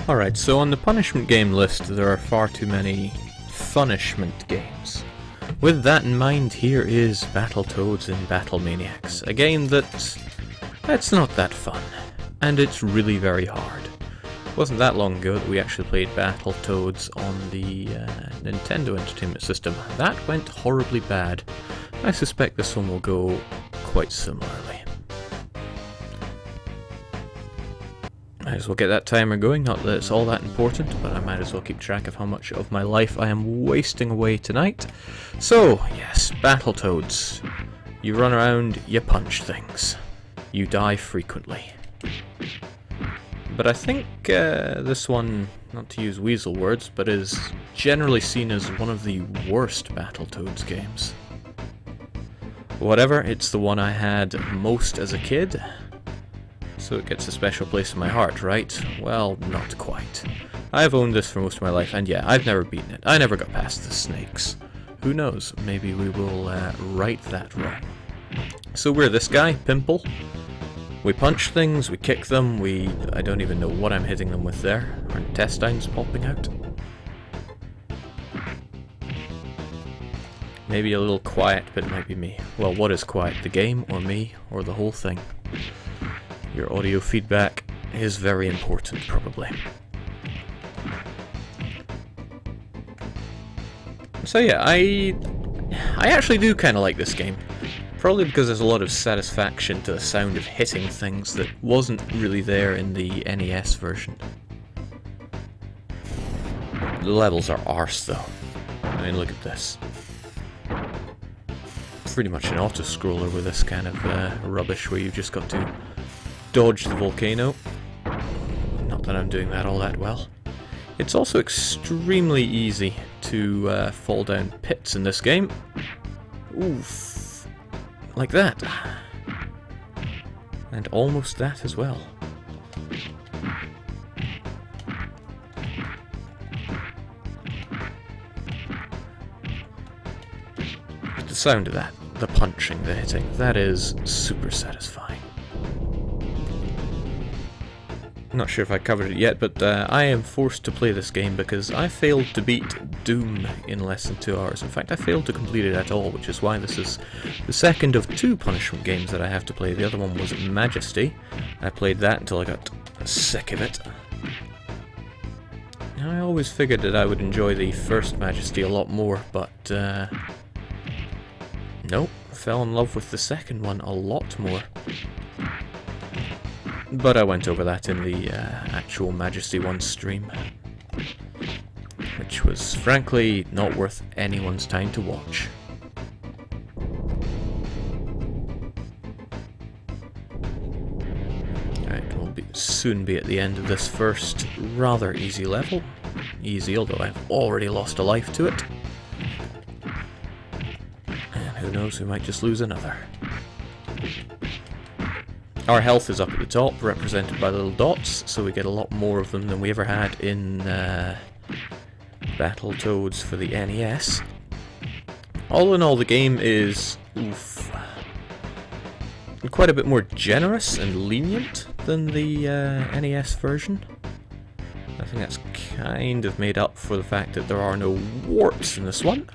Alright, so on the punishment game list there are far too many punishment games. With that in mind, here is Battletoads in Battlemanics, a game that's not that fun, and it's really very hard. It wasn't that long ago that we actually played Battletoads on the Nintendo Entertainment System. That went horribly bad. I suspect this one will go quite similarly. Might as well get that timer going, not that it's all that important, but I might as well keep track of how much of my life I am wasting away tonight. So, yes, Battletoads. You run around, you punch things. You die frequently. But I think this one, not to use weasel words, but is generally seen as one of the worst Battletoads games. Whatever, it's the one I had most as a kid. So it gets a special place in my heart, right? Well, not quite. I've owned this for most of my life, and yeah, I've never beaten it. I never got past the snakes. Who knows, maybe we will right that wrong. So we're this guy, Pimple. We punch things, we kick them, I don't even know what I'm hitting them with there. Our intestines popping out. Maybe a little quiet, but it might be me. Well, what is quiet? The game, or me, or the whole thing? Your audio feedback is very important, probably. So yeah, I actually do kind of like this game. Probably because there's a lot of satisfaction to the sound of hitting things that wasn't really there in the NES version. The levels are arse though. I mean, look at this. Pretty much an auto-scroller with this kind of rubbish where you've just got to dodge the volcano. Not that I'm doing that all that well. It's also extremely easy to fall down pits in this game. Oof. Like that. And almost that as well. The sound of that, the punching, the hitting, that is super satisfying. Not sure if I covered it yet, but I am forced to play this game because I failed to beat Doom in less than 2 hours. In fact, I failed to complete it at all, which is why this is the second of 2 punishment games that I have to play. The other one was Majesty. I played that until I got sick of it. I always figured that I would enjoy the first Majesty a lot more, but nope, fell in love with the second one a lot more. But I went over that in the actual Majesty 1 stream, which was frankly not worth anyone's time to watch. Alright, we'll soon be at the end of this first rather easy level. Easy, although I've already lost a life to it. And who knows, we might just lose another. Our health is up at the top, represented by little dots, so we get a lot more of them than we ever had in Battletoads for the NES. All in all, the game is quite a bit more generous and lenient than the NES version. I think that's kind of made up for the fact that there are no warts in this one.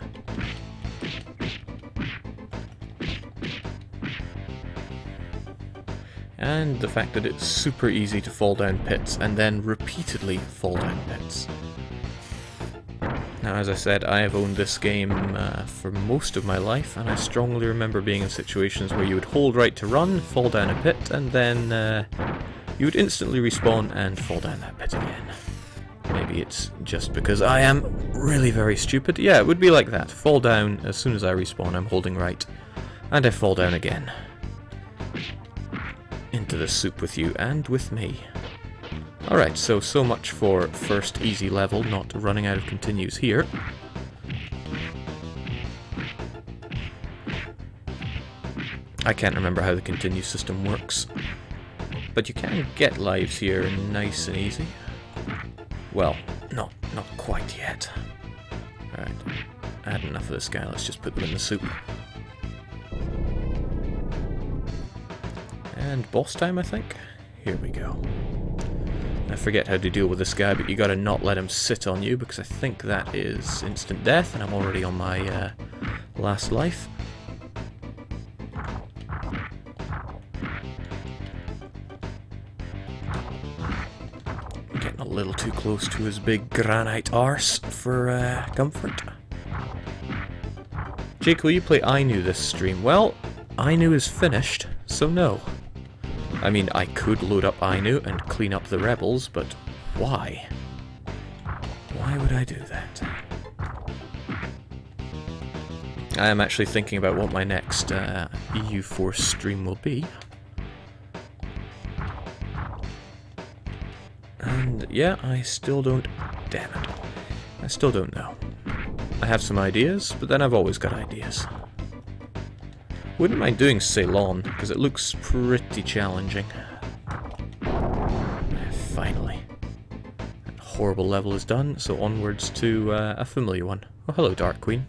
And the fact that it's super easy to fall down pits, and then repeatedly fall down pits. Now, as I said, I have owned this game for most of my life, and I strongly remember being in situations where you would hold right to run, fall down a pit, and then you would instantly respawn and fall down that pit again. Maybe it's just because I am really very stupid. Yeah, it would be like that. Fall down, as soon as I respawn, I'm holding right, and I fall down again. Into the soup with you and with me. Alright, so much for first easy level, not running out of continues here. I can't remember how the continue system works, but you can get lives here nice and easy. Well, not quite yet. Alright, I had enough of this guy, let's just put them in the soup. And boss time, I think? Here we go. I forget how to deal with this guy, but you gotta not let him sit on you, because I think that is instant death, and I'm already on my last life. Getting a little too close to his big granite arse for comfort. Jake, will you play Ainu this stream? Well, Ainu is finished, so no. I mean, I could load up Ainu and clean up the rebels, but why? Why would I do that? I am actually thinking about what my next EU Force stream will be. And yeah, I still don't... Damn it. I still don't know. I have some ideas, but then I've always got ideas. Wouldn't mind doing Ceylon, because it looks pretty challenging. Finally. That horrible level is done, so onwards to a familiar one. Oh, hello, Dark Queen.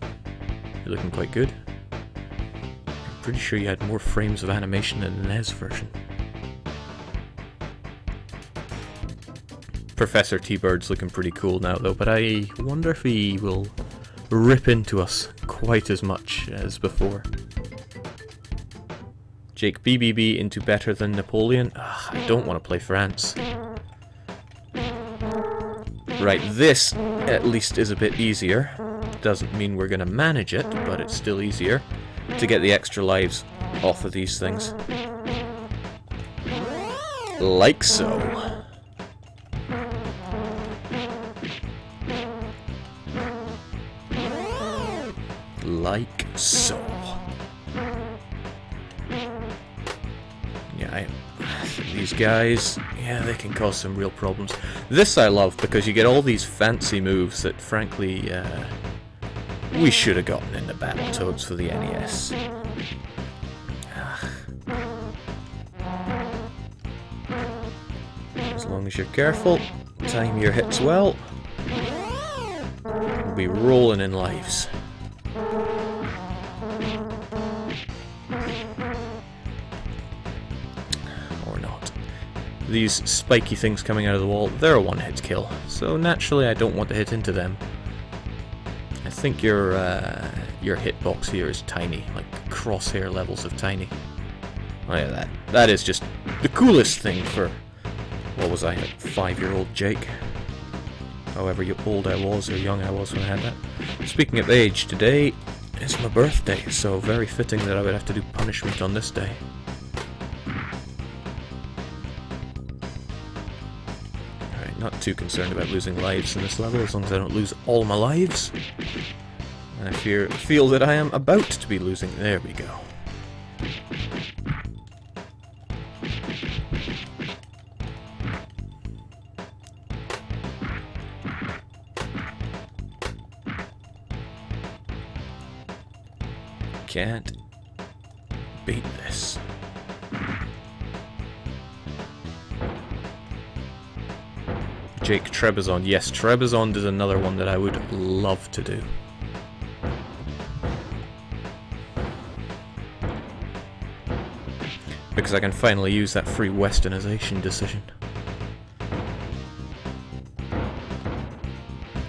You're looking quite good. I'm pretty sure you had more frames of animation in the NES version. Professor T-Bird's looking pretty cool now, though, but I wonder if he will rip into us quite as much as before. Jake, BBB into better than Napoleon? Ugh, I don't want to play France. Right, this at least is a bit easier. Doesn't mean we're going to manage it, but it's still easier to get the extra lives off of these things. Like so. Like so. Yeah, these guys, yeah, they can cause some real problems. This I love because you get all these fancy moves that, frankly, we should have gotten in the Battletoads for the NES. As long as you're careful, time your hits well, we'll be rolling in lives. These spiky things coming out of the wall, they're a one-hit kill, so naturally I don't want to hit into them. I think your hitbox here is tiny, like crosshair levels of tiny. Oh yeah, that is just the coolest thing for, what was I, like 5-year-old Jake? However old I was or young I was when I had that. Speaking of age, today is my birthday, so very fitting that I would have to do punishment on this day. Not too concerned about losing lives in this level, as long as I don't lose all my lives. And I feel that I am about to be losing. There we go. Can't beat this. Jake, Trebizond. Yes, Trebizond is another one that I would love to do. Because I can finally use that free westernization decision.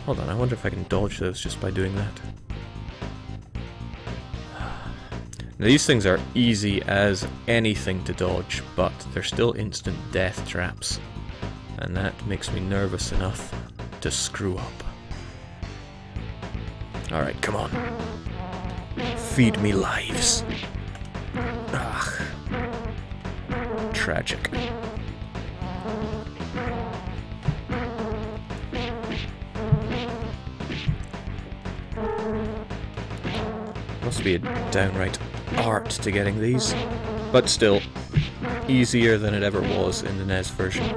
Hold on, I wonder if I can dodge those just by doing that. Now, these things are easy as anything to dodge, but they're still instant death traps. And that makes me nervous enough to screw up. Alright, come on. Feed me lives. Ugh. Tragic. Must be a downright art to getting these, but still, easier than it ever was in the NES version.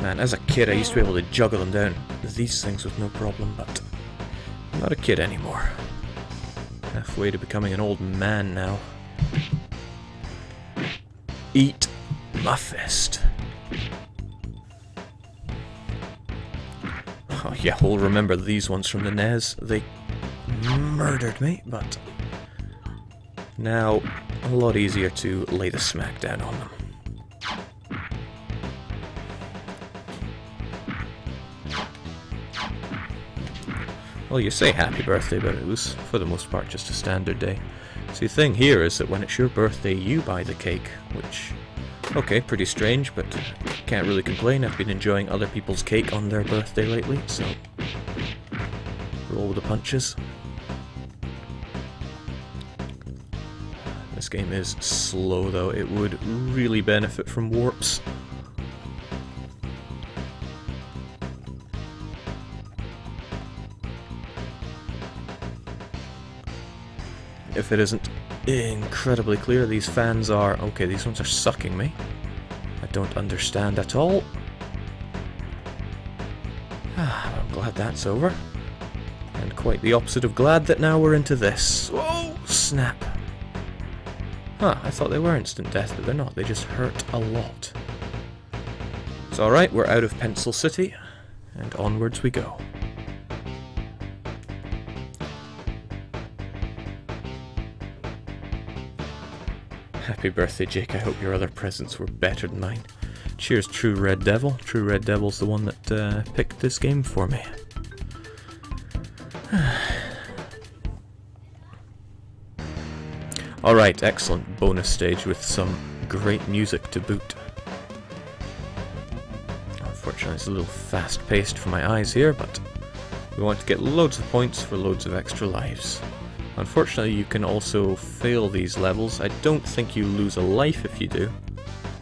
Man, as a kid I used to be able to juggle them down these things with no problem, but I'm not a kid anymore. Halfway to becoming an old man now. Eat my fist. Oh yeah, we'll remember these ones from the NES. They murdered me, but Now, a lot easier to lay the smackdown on them. Well, you say happy birthday, but it was, for the most part, just a standard day. See, the thing here is that when it's your birthday, you buy the cake, which, okay, pretty strange, but can't really complain. I've been enjoying other people's cake on their birthday lately, so roll with the punches. This game is slow, though. It would really benefit from warps. If it isn't incredibly clear, these fans are... Okay, these ones are sucking me. I don't understand at all. I'm glad that's over. And quite the opposite of glad that now we're into this. Whoa! Snap! Huh, I thought they were instant death, but they're not. They just hurt a lot. It's alright, we're out of Pencil City, and onwards we go. Happy birthday, Jake. I hope your other presents were better than mine. Cheers, True Red Devil. True Red Devil's the one that picked this game for me. Alright, excellent bonus stage with some great music to boot. Unfortunately, it's a little fast-paced for my eyes here, but we want to get loads of points for loads of extra lives. Unfortunately, you can also fail these levels. I don't think you lose a life if you do,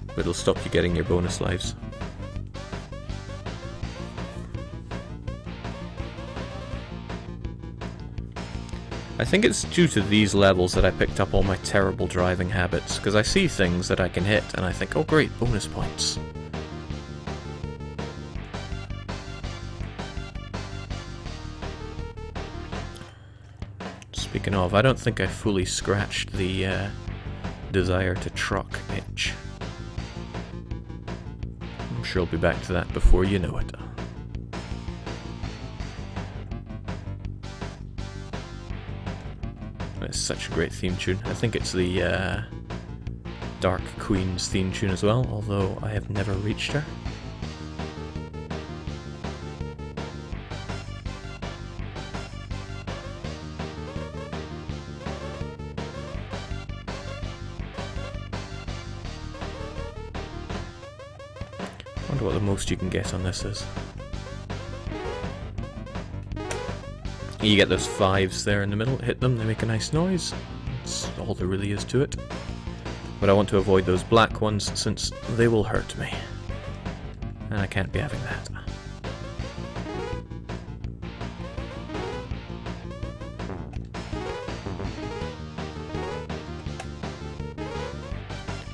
but it'll stop you getting your bonus lives. I think it's due to these levels that I picked up all my terrible driving habits, because I see things that I can hit and I think, oh great, bonus points. Speaking of, I don't think I fully scratched the desire to truck itch. I'm sure I'll be back to that before you know it. It's such a great theme tune. I think it's the Dark Queen's theme tune as well, although I have never reached her. I wonder what the most you can get on this is. You get those 5s there in the middle, hit them, they make a nice noise. That's all there really is to it. But I want to avoid those black ones since they will hurt me. And I can't be having that.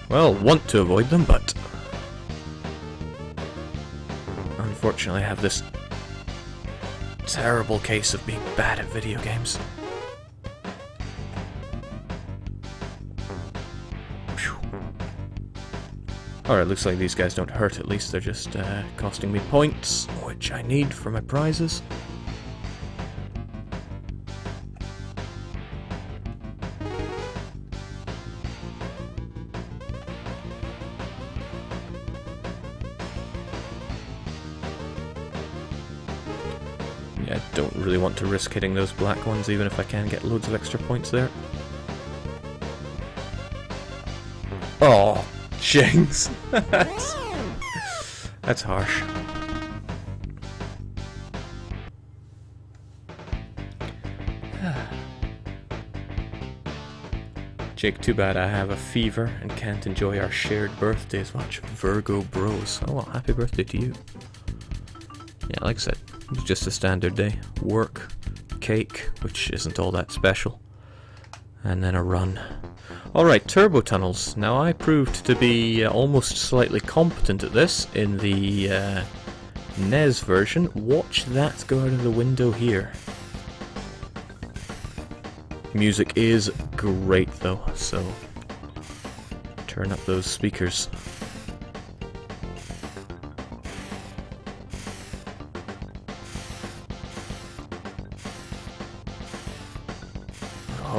Well, want to avoid them, but unfortunately I have this terrible case of being bad at video games. Alright, looks like these guys don't hurt at least, they're just costing me points, which I need for my prizes. Yeah, I don't really want to risk hitting those black ones, even if I can get loads of extra points there. Oh, jinx! That's harsh. Jake, too bad I have a fever and can't enjoy our shared birthday as much. Virgo Bros. Oh well, happy birthday to you. Yeah, like I said, it's just a standard day. Work, cake, which isn't all that special, and then a run. Alright, turbo tunnels. Now I proved to be almost slightly competent at this in the NES version. Watch that go out of the window here. Music is great though, so turn up those speakers.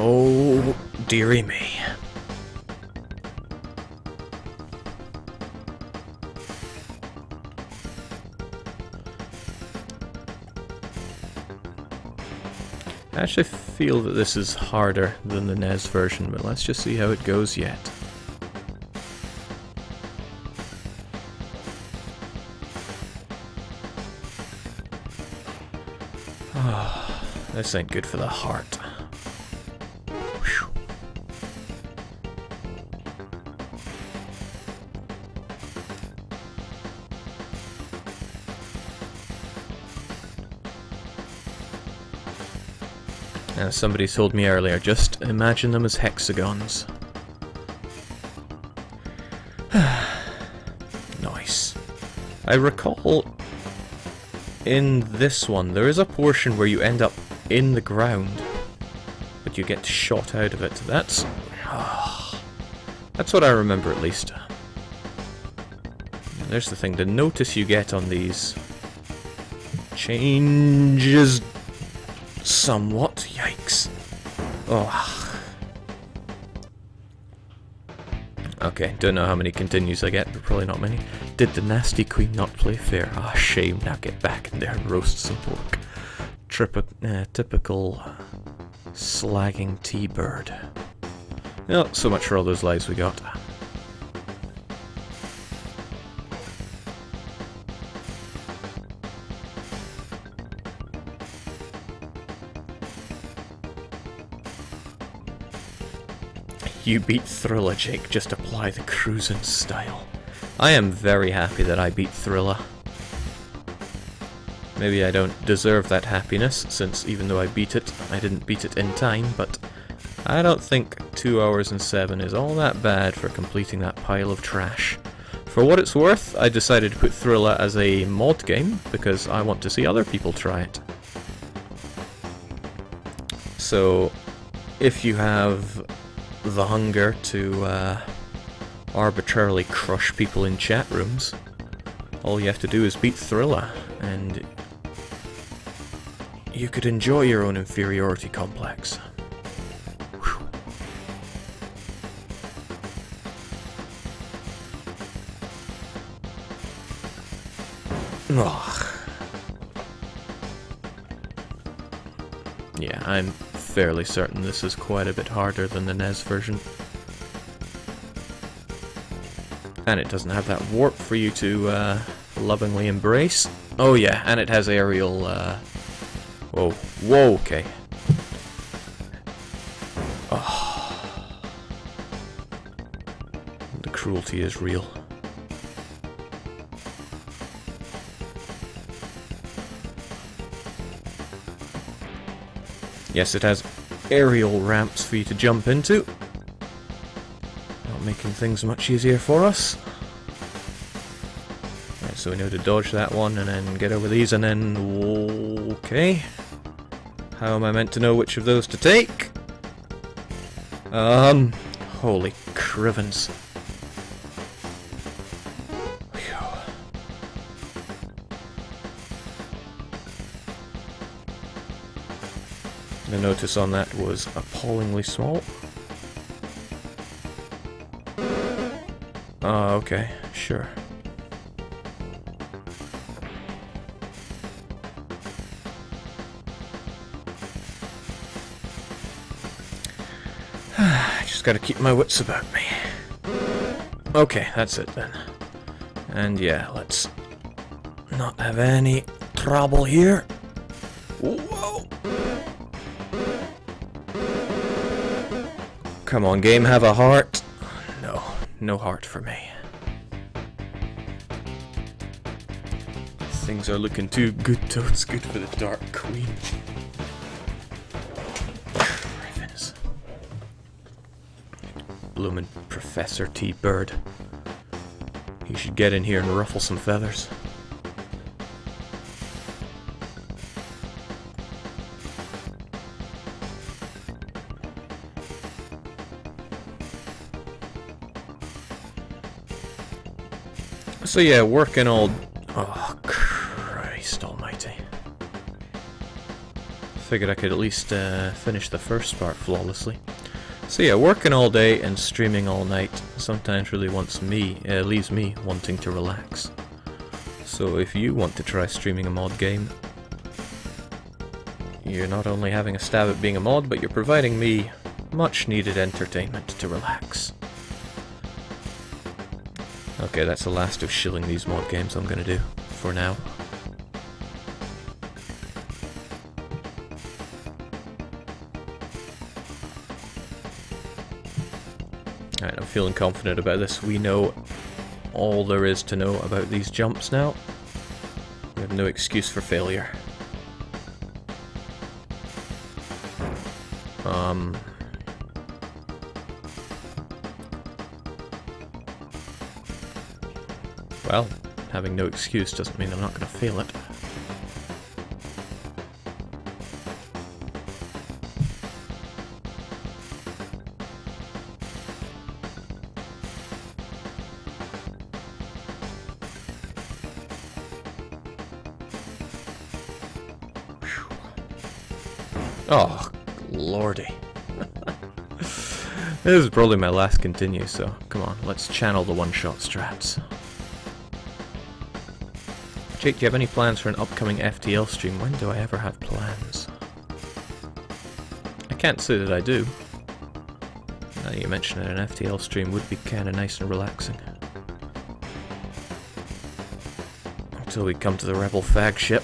Oh, Dearie me. I actually feel that this is harder than the NES version, but let's just see how it goes yet. Oh, this ain't good for the heart. Whew. Now, somebody told me earlier, just imagine them as hexagons. Nice. I recall in this one, there is a portion where you end up in the ground, but you get shot out of it. That's what I remember at least. And there's the thing, the notice you get on these changes somewhat. Yikes. Oh. Okay, don't know how many continues I get, but probably not many. Did the nasty queen not play fair? Ah, shame. Now get back in there and roast some pork. Typical slagging T-bird. Well, so much for all those lives we got. You beat Thriller, Jake. Just apply the cruising style. I am very happy that I beat Thriller. Maybe I don't deserve that happiness, since even though I beat it, I didn't beat it in time, but I don't think 2 hours and 7 is all that bad for completing that pile of trash. For what it's worth, I decided to put Thriller as a mod game, because I want to see other people try it. So, if you have the hunger to arbitrarily crush people in chat rooms, all you have to do is beat Thriller, and you could enjoy your own inferiority complex. Whew. Oh. Yeah, I'm fairly certain this is quite a bit harder than the NES version. And it doesn't have that warp for you to lovingly embrace. Oh yeah, and it has aerial, whoa, whoa, okay. Oh. The cruelty is real. Yes, it has aerial ramps for you to jump into. Not making things much easier for us. Right, so we know to dodge that one and then get over these and then... Okay. How am I meant to know which of those to take? Holy crivens. The notice on that was appallingly small. Okay, sure. I just gotta keep my wits about me. Okay, that's it then. And yeah, let's not have any trouble here. Whoa! Come on, game, have a heart. No, no heart for me. Things are looking too good, Toads. Good for the Dark Queen. Ravens. Bloomin' Professor T-Bird. He should get in here and ruffle some feathers. So yeah, working all... Oh, Christ almighty. Figured I could at least finish the first part flawlessly. So yeah, working all day and streaming all night sometimes really leaves me wanting to relax. So if you want to try streaming a mod game, you're not only having a stab at being a mod, but you're providing me much needed entertainment to relax. Okay, that's the last of shilling these mod games I'm gonna do, for now. Alright, I'm feeling confident about this. We know all there is to know about these jumps now. We have no excuse for failure. Well, having no excuse doesn't mean I'm not going to fail it. Oh, lordy. This is probably my last continue, so come on, let's channel the one-shot strats. Jake, do you have any plans for an upcoming FTL stream? When do I ever have plans? I can't say that I do. Now that you mention it, an FTL stream would be kinda nice and relaxing. Until we come to the rebel fag ship.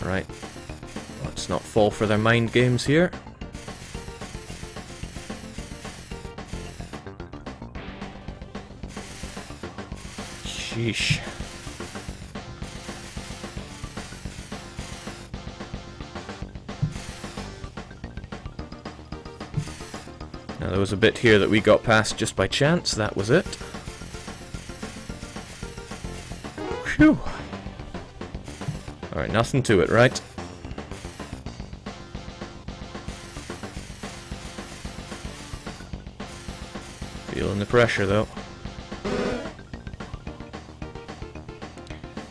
Alright, let's not fall for their mind games here. Sheesh. Now there was a bit here that we got past just by chance, that was it. Phew. Alright, nothing to it, right? Feeling the pressure though.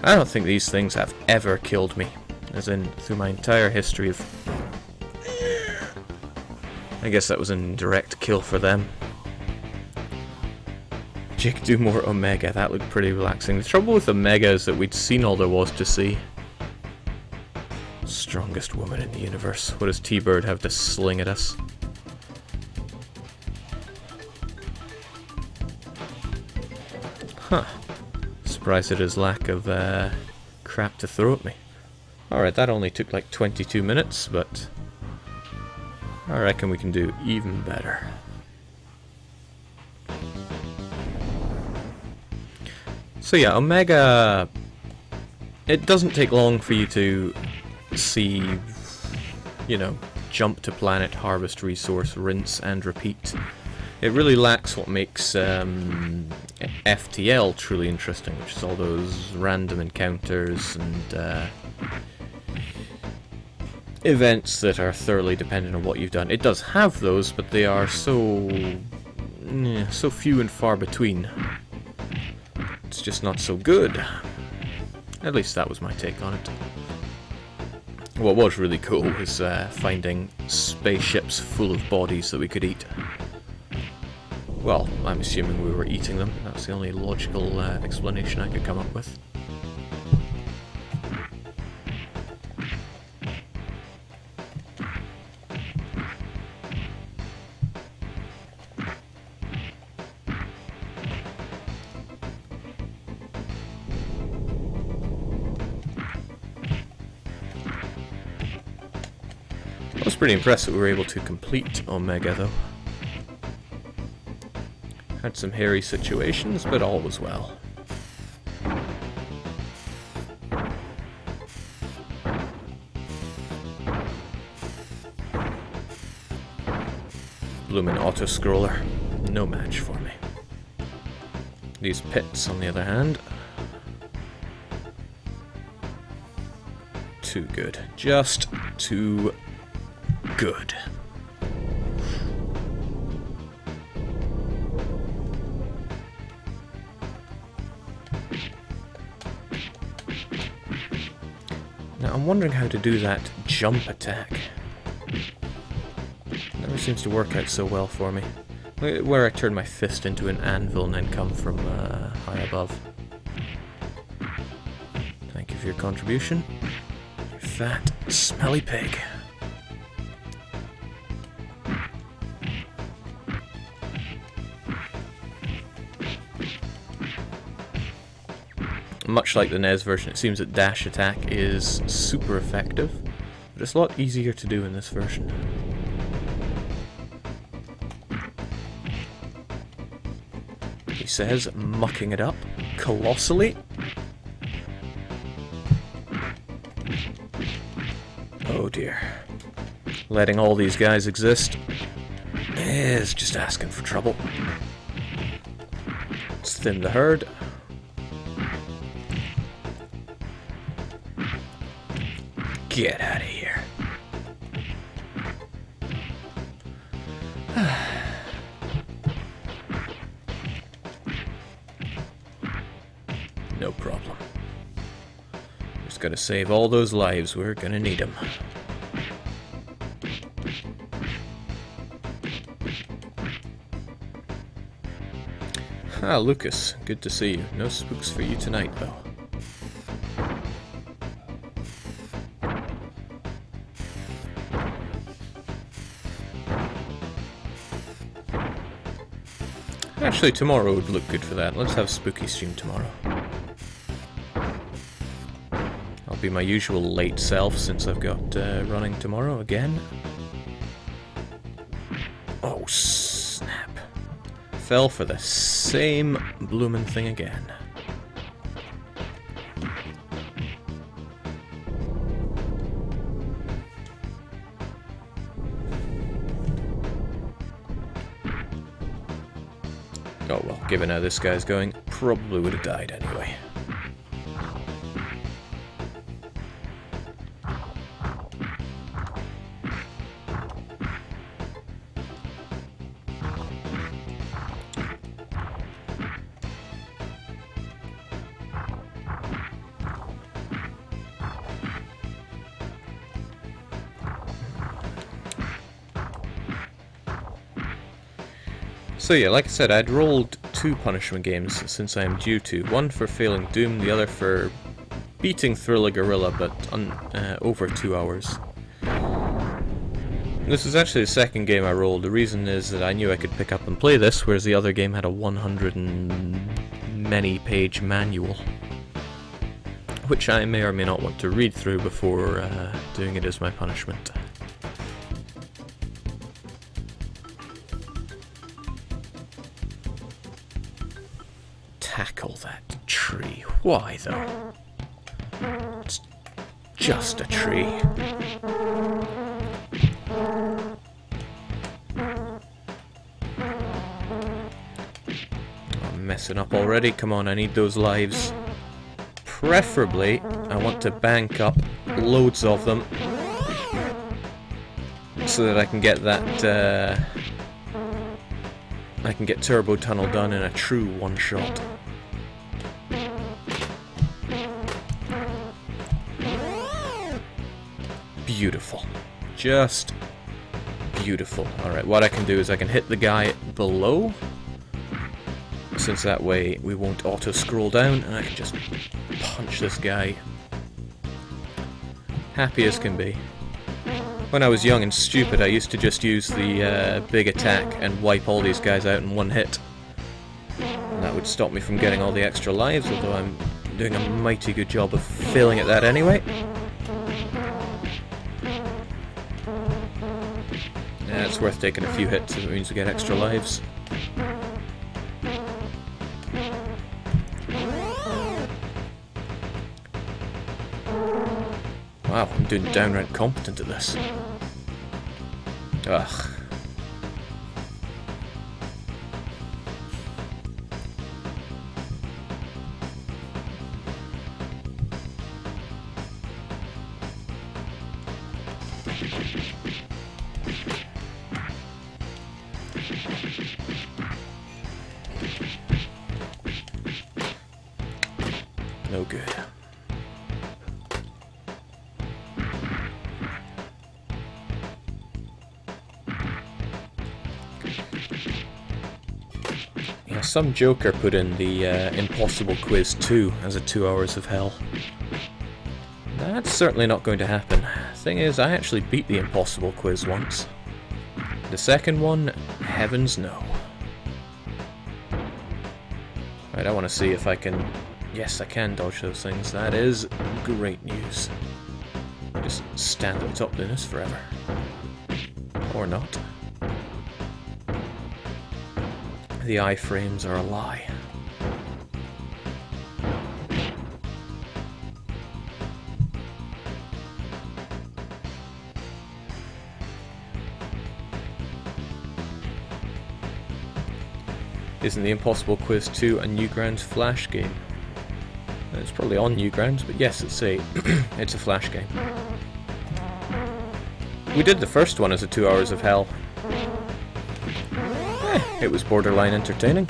I don't think these things have ever killed me, as in through my entire history of... I guess that was an indirect kill for them. Jake, do more Omega, that looked pretty relaxing. The trouble with Omega is that we'd seen all there was to see. Strongest woman in the universe. What does T-Bird have to sling at us? Huh. Surprised at his lack of crap to throw at me. Alright, that only took like 22 minutes, but I reckon we can do even better. So yeah, Omega... It doesn't take long for you to see, you know, jump to planet, harvest resource, rinse and repeat. It really lacks what makes FTL truly interesting, which is all those random encounters and events that are thoroughly dependent on what you've done. It does have those, but they are so few and far between. It's just not so good. At least that was my take on it. What was really cool was finding spaceships full of bodies that we could eat. Well, I'm assuming we were eating them. That's the only logical explanation I could come up with. I was pretty impressed that we were able to complete Omega, though. Had some hairy situations, but all was well. Bloomin' auto-scroller. No match for me. These pits, on the other hand. Too good. Just too good. Now, I'm wondering how to do that jump attack. Never seems to work out so well for me. Where I turn my fist into an anvil and then come from high above. Thank you for your contribution. You fat, smelly pig. Much like the NES version, it seems that dash attack is super effective, but it's a lot easier to do in this version. He says, mucking it up colossally. Oh dear. Letting all these guys exist is just asking for trouble. Let's thin the herd. Get out of here. No problem. Just gotta save all those lives. We're gonna need them. Ah, Lucas. Good to see you. No spooks for you tonight, though. Actually, tomorrow would look good for that. Let's have spooky stream tomorrow. I'll be my usual late self since I've got running tomorrow again. Oh, snap. Fell for the same bloomin' thing again. Oh well, given how this guy's going, probably would have died anyway. So yeah, like I said, I'd rolled 2 punishment games since I am due to. One for failing Doom, the other for beating Thriller Gorilla, but over 2 hours. This is actually the second game I rolled. The reason is that I knew I could pick up and play this, whereas the other game had a 100 and many page manual, which I may or may not want to read through before doing it as my punishment. Tackle that tree. Why though? It's just a tree. I'm messing up already. Come on, I need those lives. Preferably, I want to bank up loads of them so that I can get that I can get Turbo Tunnel done in a true one-shot. Beautiful. Just beautiful. Alright, what I can do is I can hit the guy below, since that way we won't auto-scroll down, and I can just punch this guy. Happy as can be. When I was young and stupid, I used to just use the big attack and wipe all these guys out in one hit. And that would stop me from getting all the extra lives, although I'm doing a mighty good job of failing at that anyway. Yeah, it's worth taking a few hits if it means we get extra lives. Wow, I'm doing downright competent at this. Ugh. No good. Some joker put in the Impossible Quiz 2 as a 2 hours of hell. That's certainly not going to happen. Thing is, I actually beat the Impossible Quiz once. The second one, heavens no. Right, I want to see if I can... Yes, I can dodge those things. That is great news. Just stand at the top doing this forever. Or not. The iframes are a lie. Isn't the Impossible Quiz 2 a Newgrounds Flash game? It's probably on Newgrounds, but yes, it's a Flash game. We did the first one as a 2 hours of hell. It was borderline entertaining.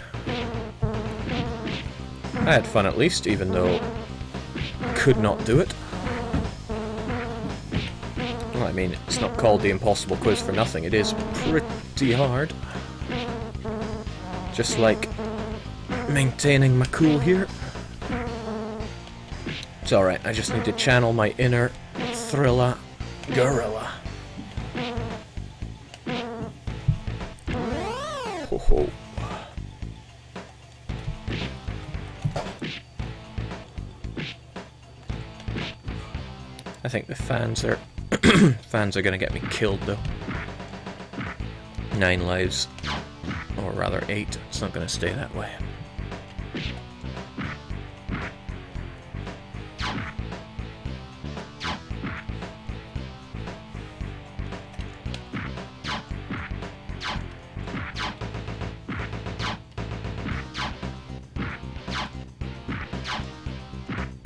I had fun at least, even though I could not do it. Well, I mean, it's not called the Impossible Quiz for nothing. It is pretty hard. Just like maintaining my cool here. It's alright, I just need to channel my inner thriller gorilla. Ho ho. I think the fans are fans are gonna get me killed though. 9 lives. Or rather 8. It's not gonna stay that way.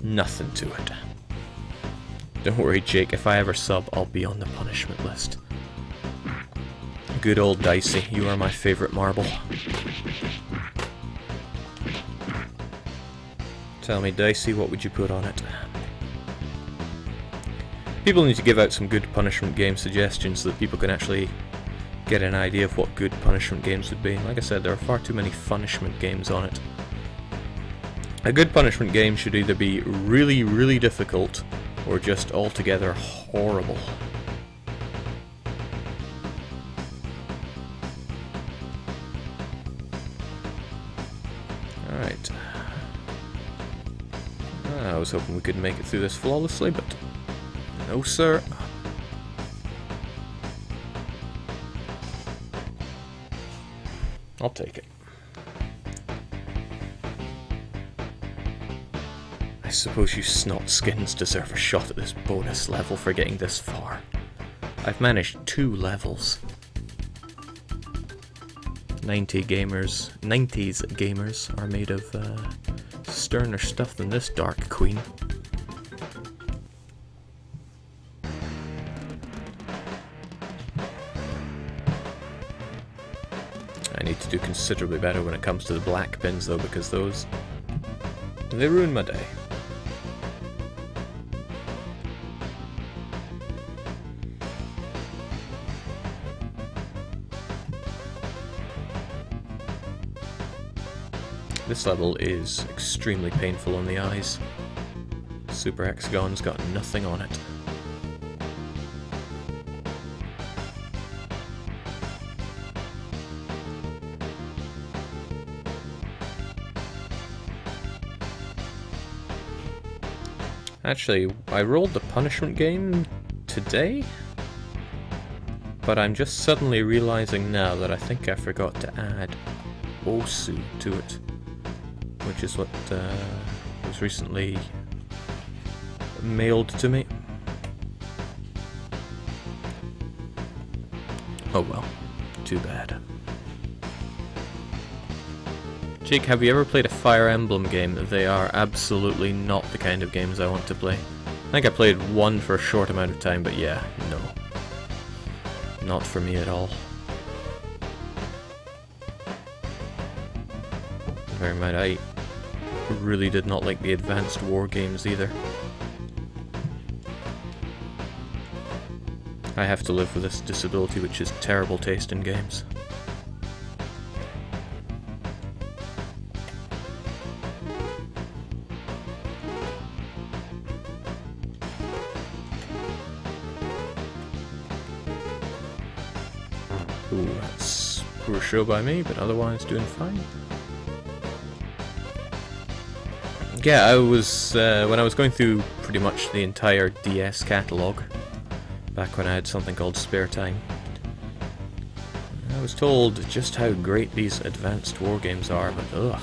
Nothing to it. Don't worry, Jake, if I ever sub, I'll be on the punishment list. Good old Dicey, you are my favourite marble. Tell me, Dicey, what would you put on it? People need to give out some good punishment game suggestions so that people can actually get an idea of what good punishment games would be. Like I said, there are far too many punishment games on it. A good punishment game should either be really, really difficult or just altogether horrible. Alright. I was hoping we could make it through this flawlessly, but no sir. I'll take it. I suppose you snot skins deserve a shot at this bonus level for getting this far. I've managed 2 levels. 90s gamers are made of sterner stuff than this dark queen. I need to do considerably better when it comes to the black pins though, because those, they ruin my day. This level is extremely painful on the eyes. Super Hexagon's got nothing on it. Actually, I rolled the punishment game today, but I'm just suddenly realizing now that I think I forgot to add Osu to it, which is what was recently mailed to me. Oh well, too bad. Jake, have you ever played a Fire Emblem game? They are absolutely not the kind of games I want to play. I think I played one for a short amount of time, but yeah, no. Not for me at all. Bear in mind, I really did not like the advanced war games either. I have to live with this disability, which is terrible taste in games. Ooh, that's poor show by me, but otherwise doing fine. Yeah, I was, when I was going through pretty much the entire DS catalogue, back when I had something called spare time, I was told just how great these advanced war games are, but ugh,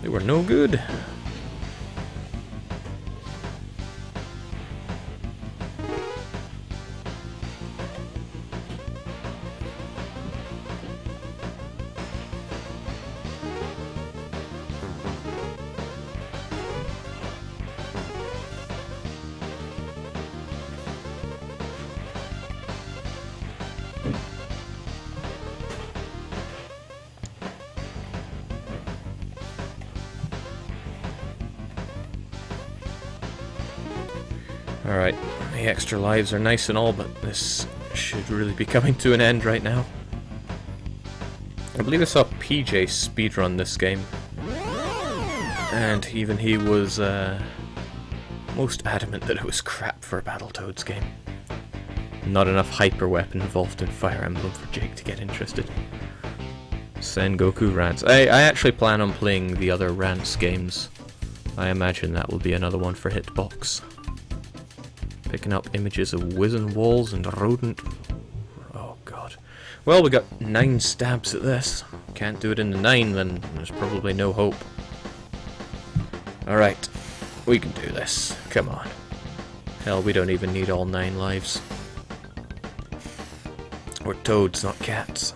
they were no good. Alright, the extra lives are nice and all, but this should really be coming to an end right now. I believe I saw PJ speedrun this game, and even he was most adamant that it was crap for a Battletoads game. Not enough hyper weapon involved in Fire Emblem for Jake to get interested. Sengoku Rants. I actually plan on playing the other Rants games. I imagine that will be another one for Hitbox. Picking up images of whizzing walls and rodent. Oh god. Well, we got 9 stabs at this. Can't do it in the 9, then there's probably no hope. Alright, we can do this. Come on. Hell, we don't even need all 9 lives. We're toads, not cats.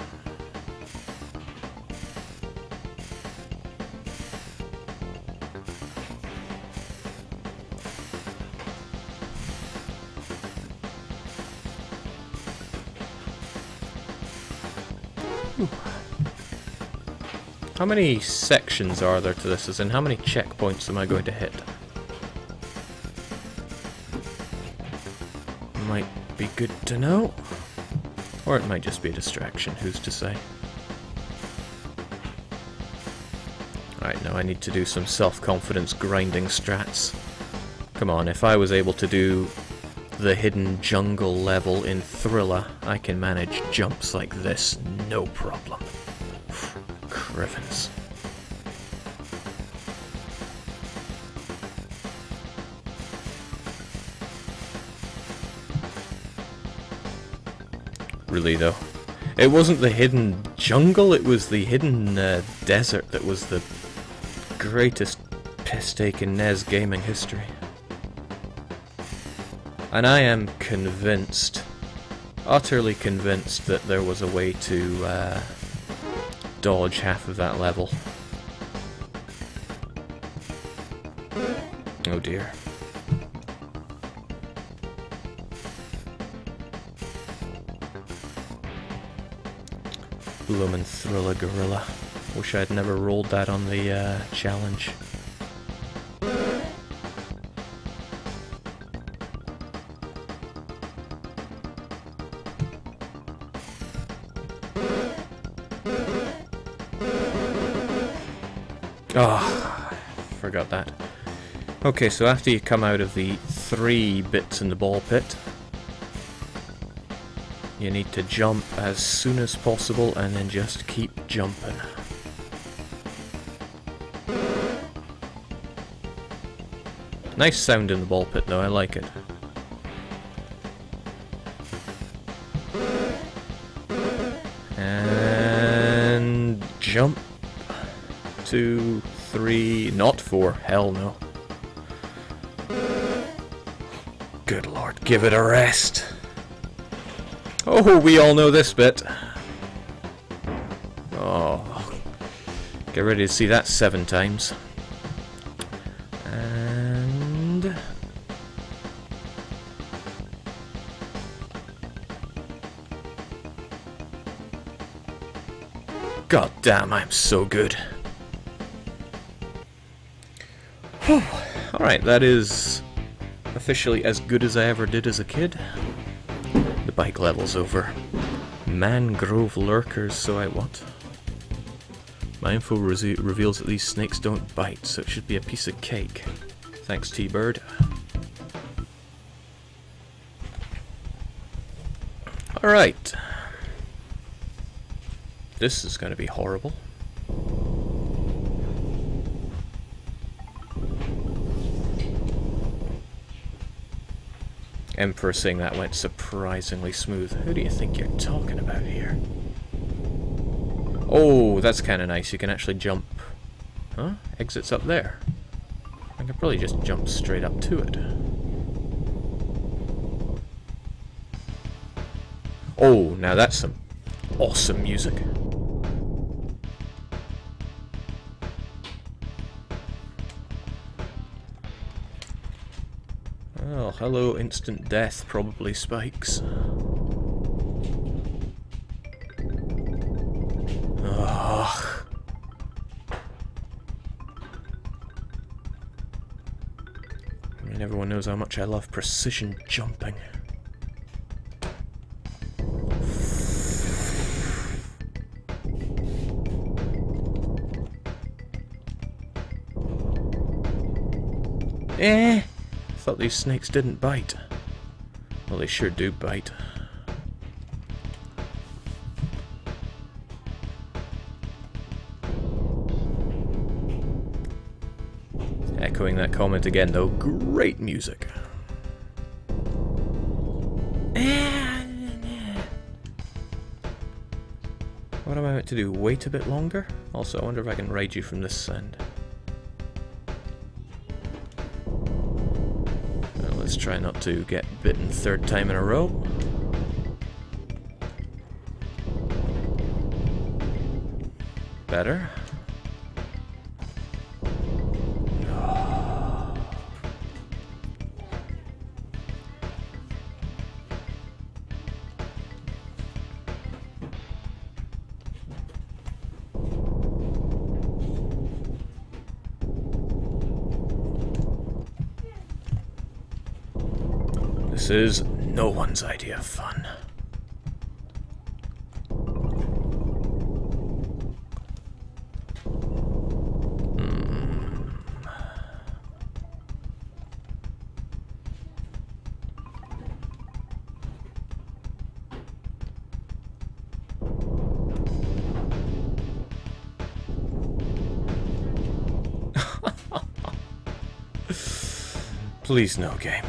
How many sections are there to this, as in how many checkpoints am I going to hit? Might be good to know. Or it might just be a distraction, who's to say? Alright, now I need to do some self-confidence grinding strats. Come on, if I was able to do the hidden jungle level in Thriller, I can manage jumps like this, no problem. Crivens. Really though, it wasn't the hidden jungle, it was the hidden desert that was the greatest piss take in NES gaming history. And I am convinced, utterly convinced, that there was a way to dodge half of that level. Oh dear. Bloomin' Thriller Gorilla. Wish I'd never rolled that on the challenge. Oh, forgot that. Okay, so after you come out of the 3 bits in the ball pit, you need to jump as soon as possible and then just keep jumping. Nice sound in the ball pit though, I like it. And jump. 2, 3, not 4, hell no. Good lord, give it a rest. Oh, we all know this bit. Oh, get ready to see that 7 times. And... God damn, I'm so good. Alright, that is officially as good as I ever did as a kid. The bike level's over. Mangrove lurkers, so I what? My info reveals that these snakes don't bite, so it should be a piece of cake. Thanks, T-Bird. Alright. This is going to be horrible. Emperor saying that went surprisingly smooth. Who do you think you're talking about here? Oh, that's kind of nice. You can actually jump. Huh? Exit's up there. I could probably just jump straight up to it. Oh, now that's some awesome music. Oh, hello, instant death, probably spikes. Ugh. I mean, everyone knows how much I love precision jumping. I thought these snakes didn't bite. Well, they sure do bite. Echoing that comment again, though. Great music. What am I meant to do? Wait a bit longer? Also, I wonder if I can ride you from this end. Let's try not to get bitten third time in a row. Better. This is no one's idea of fun. Please no, game.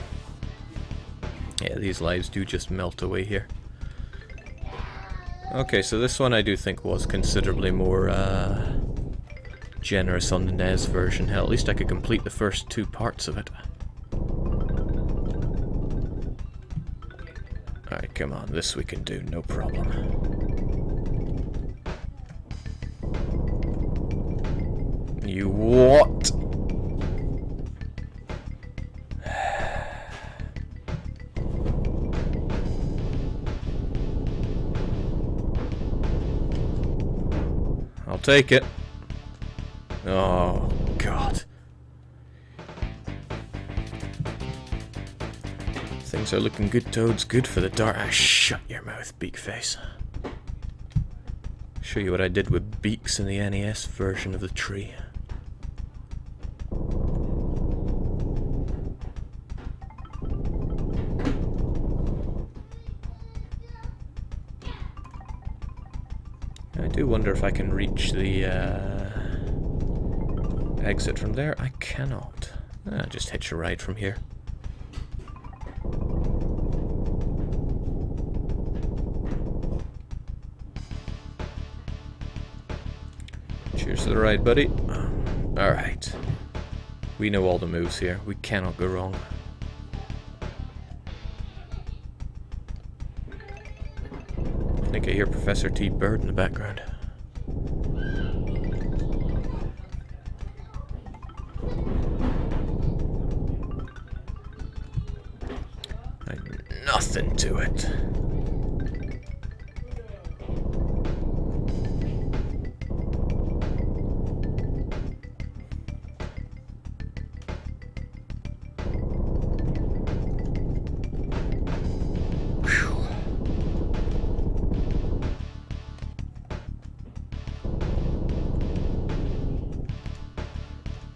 Yeah, these lives do just melt away here. Okay, so this one I do think was considerably more generous on the NES version. Hell, at least I could complete the first two parts of it. Alright, come on, this we can do, no problem. You what? I'll take it. Oh, God. Things are looking good, Toads. Good for the dark. Ah, shut your mouth, beak face. Show you what I did with beaks in the NES version of the tree. I do wonder if I can reach the exit from there. I cannot. Just hitch a ride from here. Cheers to the ride, buddy. Alright. We know all the moves here. We cannot go wrong. I think I hear Professor T. Bird in the background. Nothing to it.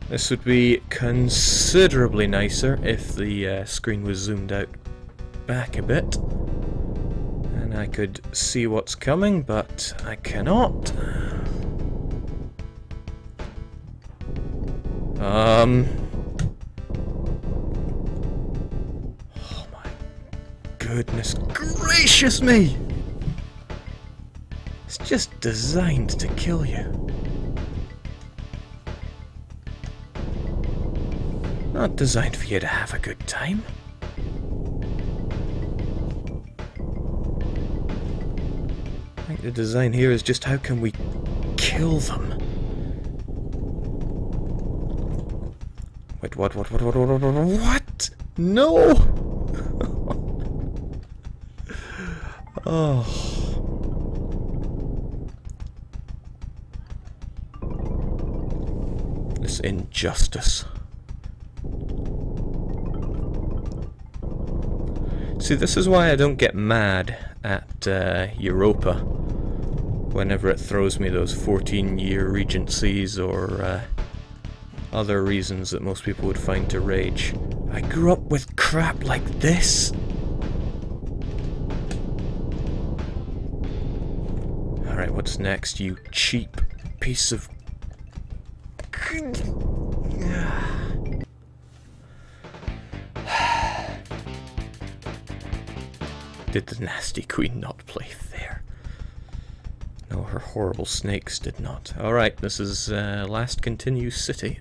This would be considerably nicer if the screen was zoomed out back a bit. And And I could see what's coming, but I cannot. Oh my goodness gracious me! It's just designed to kill you. Not designed for you to have a good time. I think the design here is just how can we kill them? Wait, what? No! Oh. This injustice. See, this is why I don't get mad at Europa whenever it throws me those 14-year regencies or other reasons that most people would find to rage. I grew up with crap like this. Alright, what's next, you cheap piece of... Did the nasty queen not play fair? No, her horrible snakes did not. Alright, this is last continues city.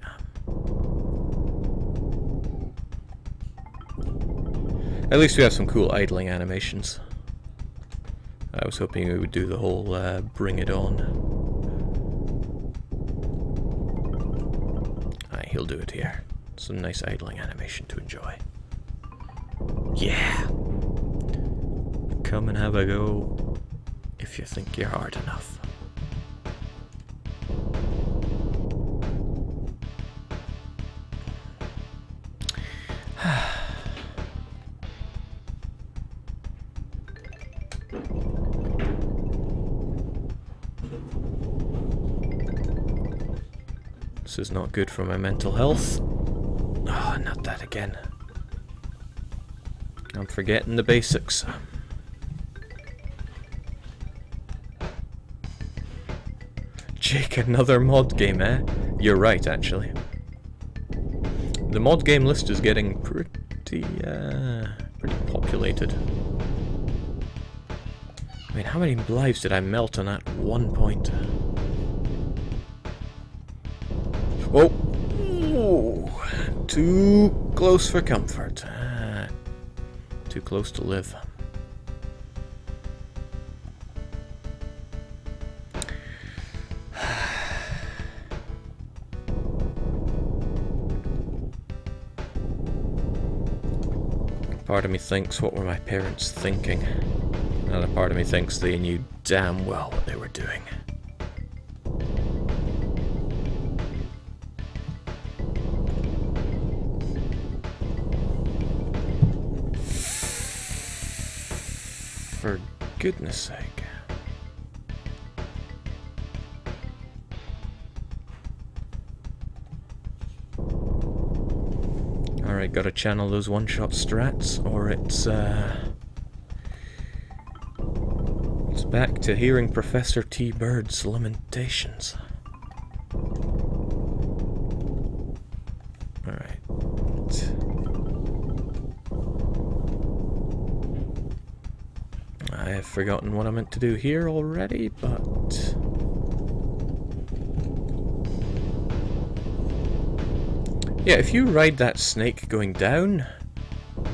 At least we have some cool idling animations. I was hoping we would do the whole bring it on. Aye, he'll do it here. Some nice idling animation to enjoy. Yeah! Come and have a go if you think you're hard enough. This is not good for my mental health. Oh, not that again. I'm forgetting the basics. Jake, another mod game, eh? You're right, actually. The mod game list is getting pretty populated. I mean, how many lives did I melt on that one point? Oh! Ooh, too close for comfort. Too close to live. Part of me thinks, what were my parents thinking? Another part of me thinks they knew damn well what they were doing. For goodness sake. Alright, gotta channel those one-shot strats, or it's back to hearing Professor T. Bird's lamentations. Alright. I have forgotten what I meant to do here already, but... yeah, if you ride that snake going down,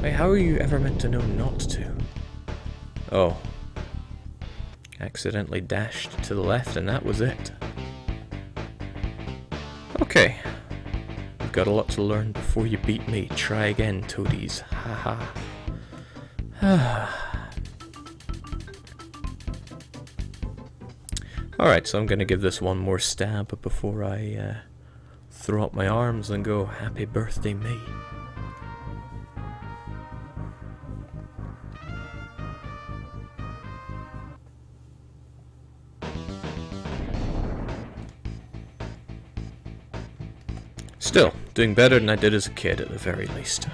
wait, how are you ever meant to know not to? Oh. Accidentally dashed to the left and that was it. Okay. You've got a lot to learn before you beat me. Try again, toadies. Haha. Alright, so I'm gonna give this one more stab before I throw up my arms and go, happy birthday me. Still, doing better than I did as a kid at the very least.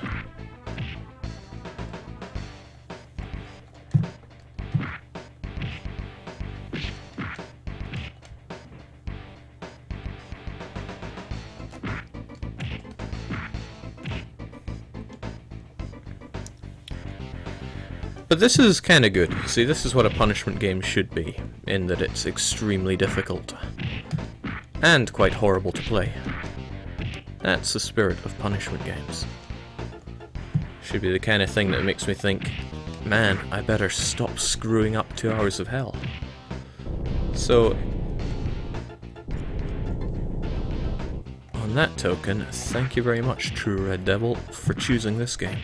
But this is kind of good. See, this is what a punishment game should be, in that it's extremely difficult. And quite horrible to play. That's the spirit of punishment games. Should be the kind of thing that makes me think, man, I better stop screwing up 2 hours of hell. So, on that token, thank you very much, True Red Devil, for choosing this game.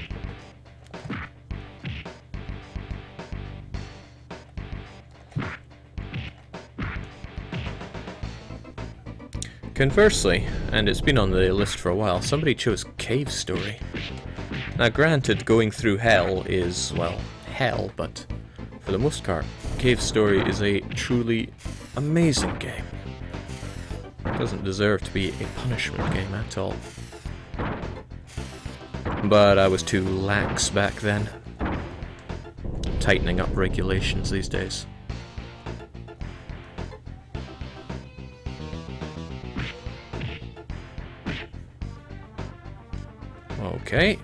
Conversely, and it's been on the list for a while, somebody chose Cave Story. Now granted, going through hell is, well, hell, but for the most part, Cave Story is a truly amazing game. It doesn't deserve to be a punishment game at all. But I was too lax back then. Tightening up regulations these days. Okay.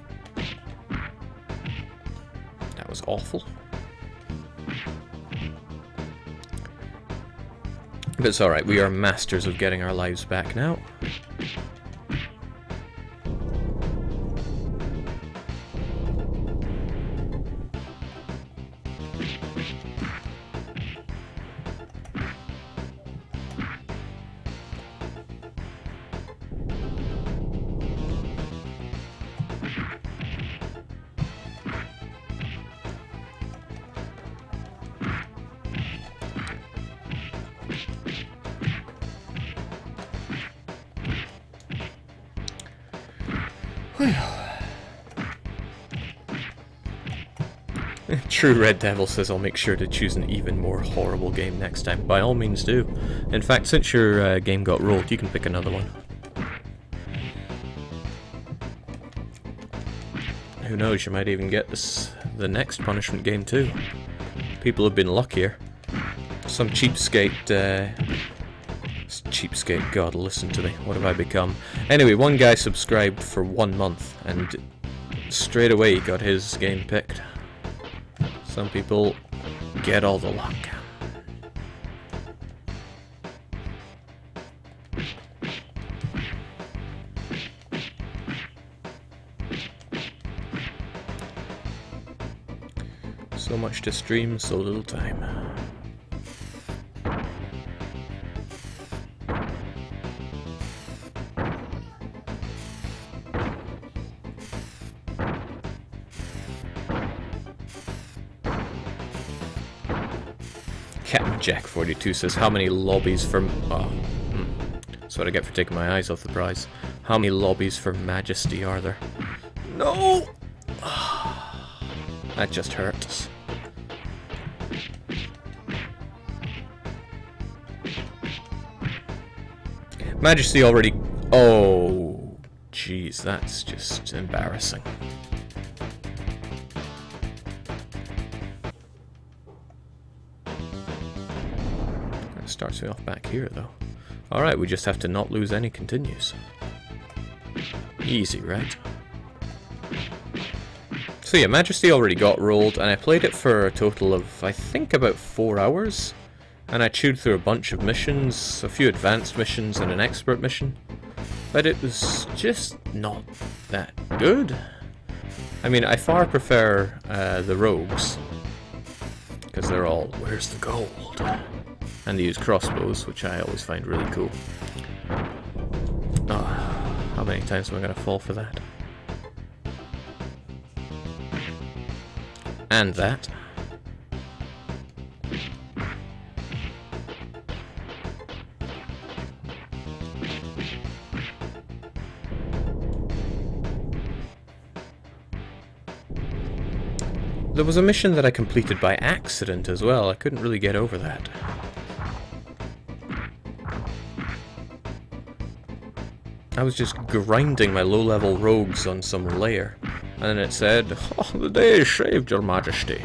That was awful. But it's alright, we are masters of getting our lives back now. True Red Devil says I'll make sure to choose an even more horrible game next time. By all means do. In fact, since your game got rolled, you can pick another one. Who knows, you might even get the next punishment game too. People have been luckier. Some cheapskate, cheapskate, God, listen to me. What have I become? Anyway, one guy subscribed for 1 month and straight away got his game picked. Some people get all the luck. So much to stream, so little time. Captain Jack 42 says, how many lobbies for... Oh, that's what I get for taking my eyes off the prize. How many lobbies for Majesty are there? No! That just hurts. Majesty already... Oh, jeez, that's just embarrassing. Starts me off back here, though. Alright, we just have to not lose any continues. Easy, right? So yeah, Majesty already got rolled, and I played it for a total of, I think, about 4 hours. And I chewed through a bunch of missions, a few advanced missions and an expert mission. But it was just not that good. I mean, I far prefer the rogues. Because they're all, where's the gold? And they use crossbows, which I always find really cool. Oh, how many times am I going to fall for that? And that. There was a mission that I completed by accident as well. I couldn't really get over that. I was just grinding my low-level rogues on some layer, and then it said, "Oh, the day is shaved, your majesty."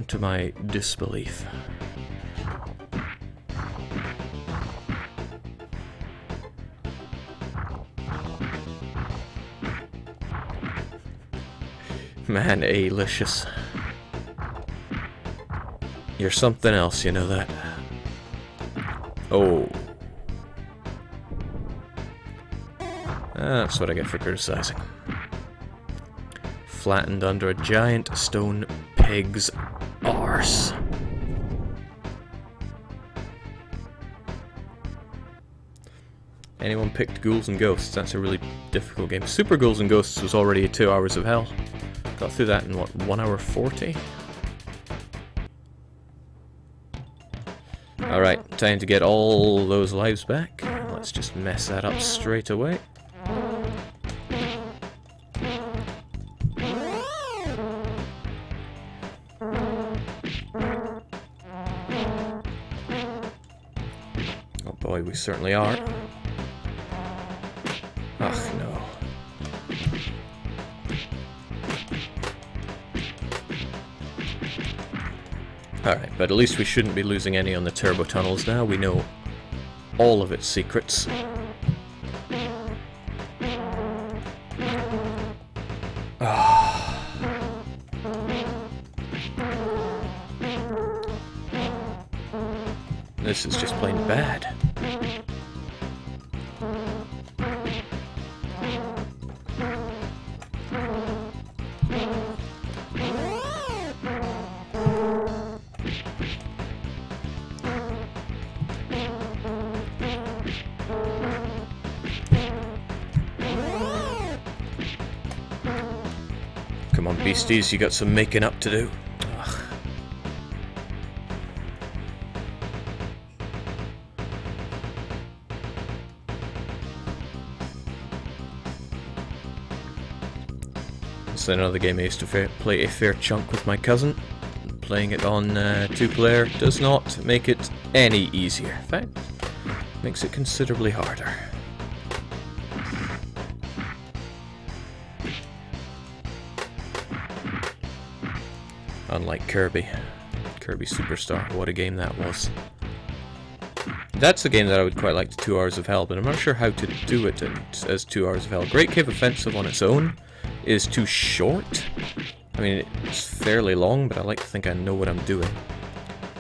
To my disbelief. Man, A-licious. You're something else, you know that. Oh. That's what I get for criticizing. Flattened under a giant stone pig's arse. Anyone picked Ghouls and Ghosts? That's a really difficult game. Super Ghouls and Ghosts was already 2 hours of hell. Got through that in what, 1 hour 40? Alright, time to get all those lives back. Let's just mess that up straight away. Oh boy, we certainly are. Ugh, no. Alright, but at least we shouldn't be losing any on the turbo tunnels now. We know all of its secrets. This is just plain bad. Come on, beasties, you got some making up to do. Ugh. It's another game I used to play a fair chunk with my cousin. Playing it on 2-player does not make it any easier. In fact, makes it considerably harder. Unlike Kirby. Kirby Superstar, what a game that was. That's a game that I would quite like to 2 hours of hell, but I'm not sure how to do it as 2 hours of hell. Great Cave Offensive on its own is too short. I mean, it's fairly long, but I like to think I know what I'm doing.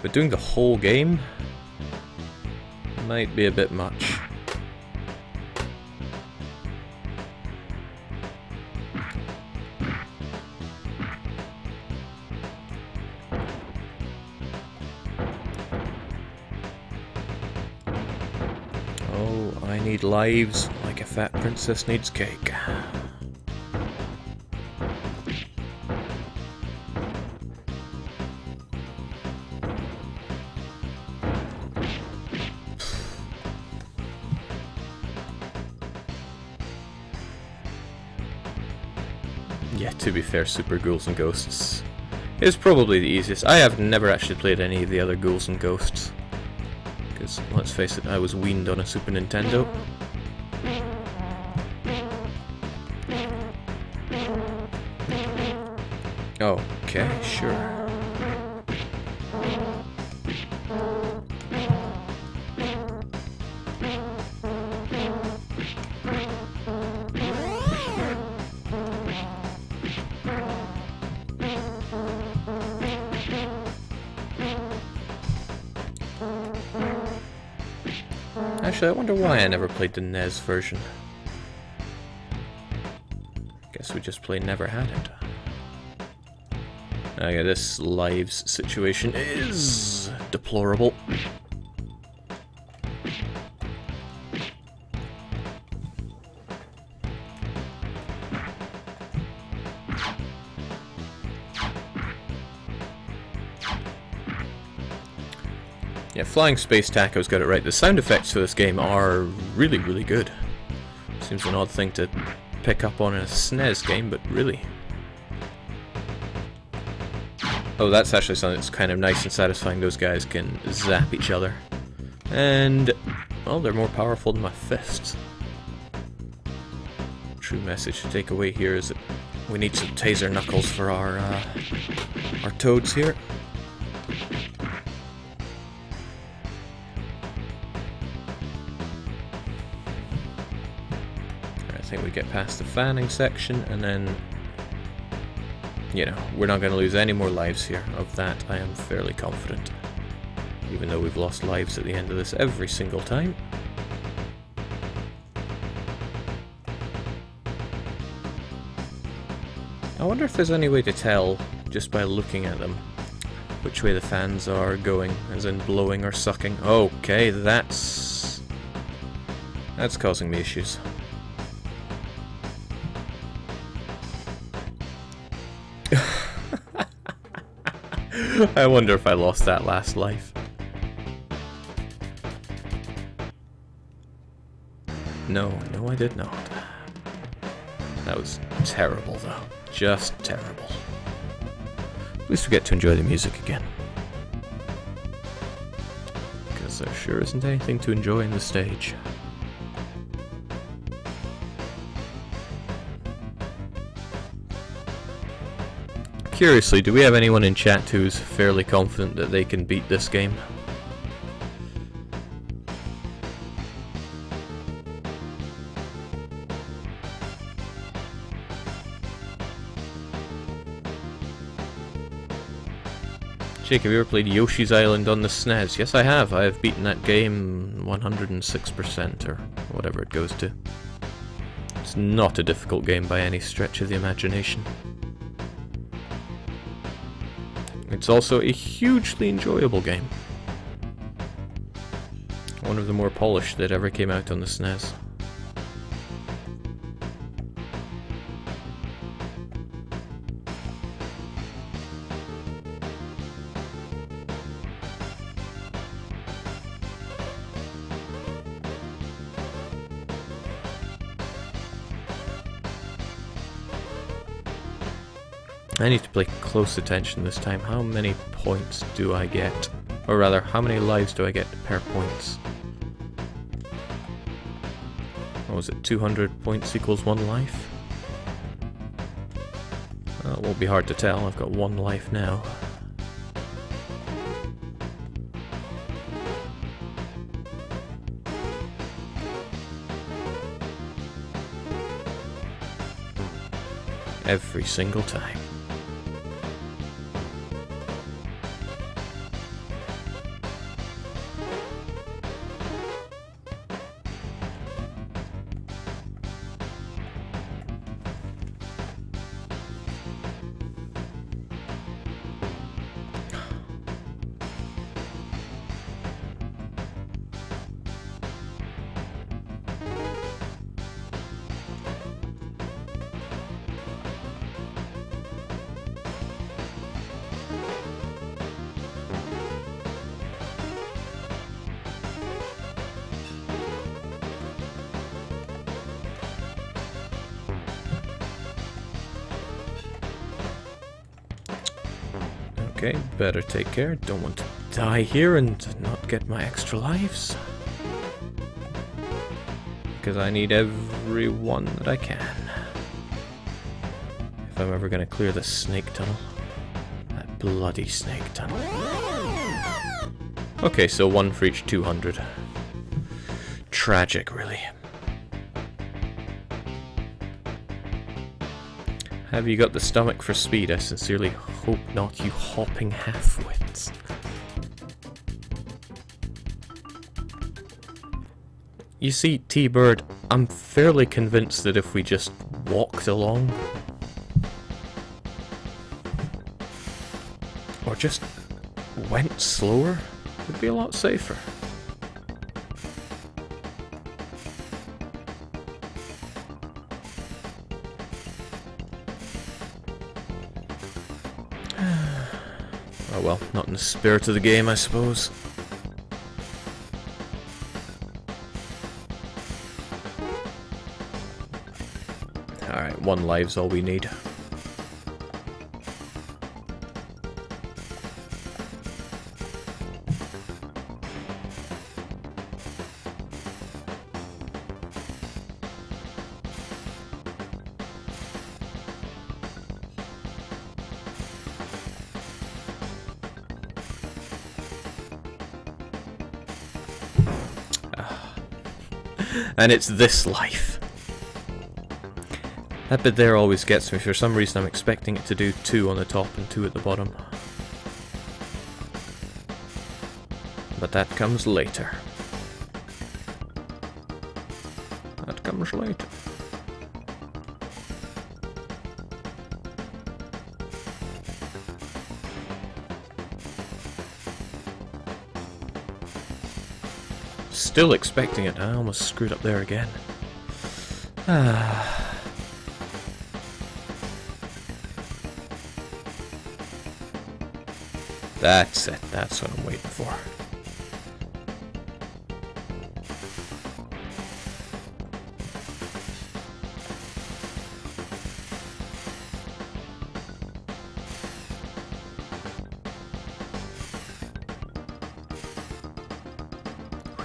But doing the whole game might be a bit much. Oh, I need lives like a fat princess needs cake. Yeah, to be fair, Super Ghouls and Ghosts is probably the easiest. I have never actually played any of the other Ghouls and Ghosts. Because, let's face it, I was weaned on a Super Nintendo. Okay, sure. Actually, I wonder why I never played the NES version. Guess we just plain never had it. Okay, this lives situation is deplorable. Yeah, Flying Space Taco's got it right. The sound effects for this game are really, really good. Seems an odd thing to pick up on in a SNES game, but really. Oh, that's actually something that's kind of nice and satisfying. Those guys can zap each other. And, well, they're more powerful than my fists. True message to take away here is that we need some taser knuckles for our toads here. I think we get past the fanning section, and then you know, we're not going to lose any more lives here. Of that, I am fairly confident. Even though we've lost lives at the end of this every single time. I wonder if there's any way to tell, just by looking at them, which way the fans are going, as in blowing or sucking. Okay, that's causing me issues. I wonder if I lost that last life. No, I did not. That was terrible, though. Just terrible. At least we get to enjoy the music again. Because there sure isn't anything to enjoy in the stage. Curiously, do we have anyone in chat who's fairly confident that they can beat this game? Jake, have you ever played Yoshi's Island on the SNES? Yes, I have. I have beaten that game 106% or whatever it goes to. It's not a difficult game by any stretch of the imagination. It's also a hugely enjoyable game. One of the more polished that ever came out on the SNES. I need to pay close attention this time. How many points do I get? Or rather, how many lives do I get per points? What was it? 200 points equals 1 life? Well, it won't be hard to tell. I've got 1 life now. Every single time. Okay, better take care. Don't want to die here and not get my extra lives. Because I need every one that I can. If I'm ever going to clear the snake tunnel. That bloody snake tunnel. Okay, so 1 for each 200. Tragic, really. Have you got the stomach for speed? I sincerely hope not, you hopping half-wits. You see, T-Bird, I'm fairly convinced that if we just walked along, or just went slower, it'd be a lot safer. Oh well, not in the spirit of the game, I suppose. Alright, 1 life's all we need. And it's this life. That bit there always gets me. For some reason I'm expecting it to do 2 on the top and 2 at the bottom. But that comes later. That comes later. Still expecting it. I almost screwed up there again. That's it. That's what I'm waiting for.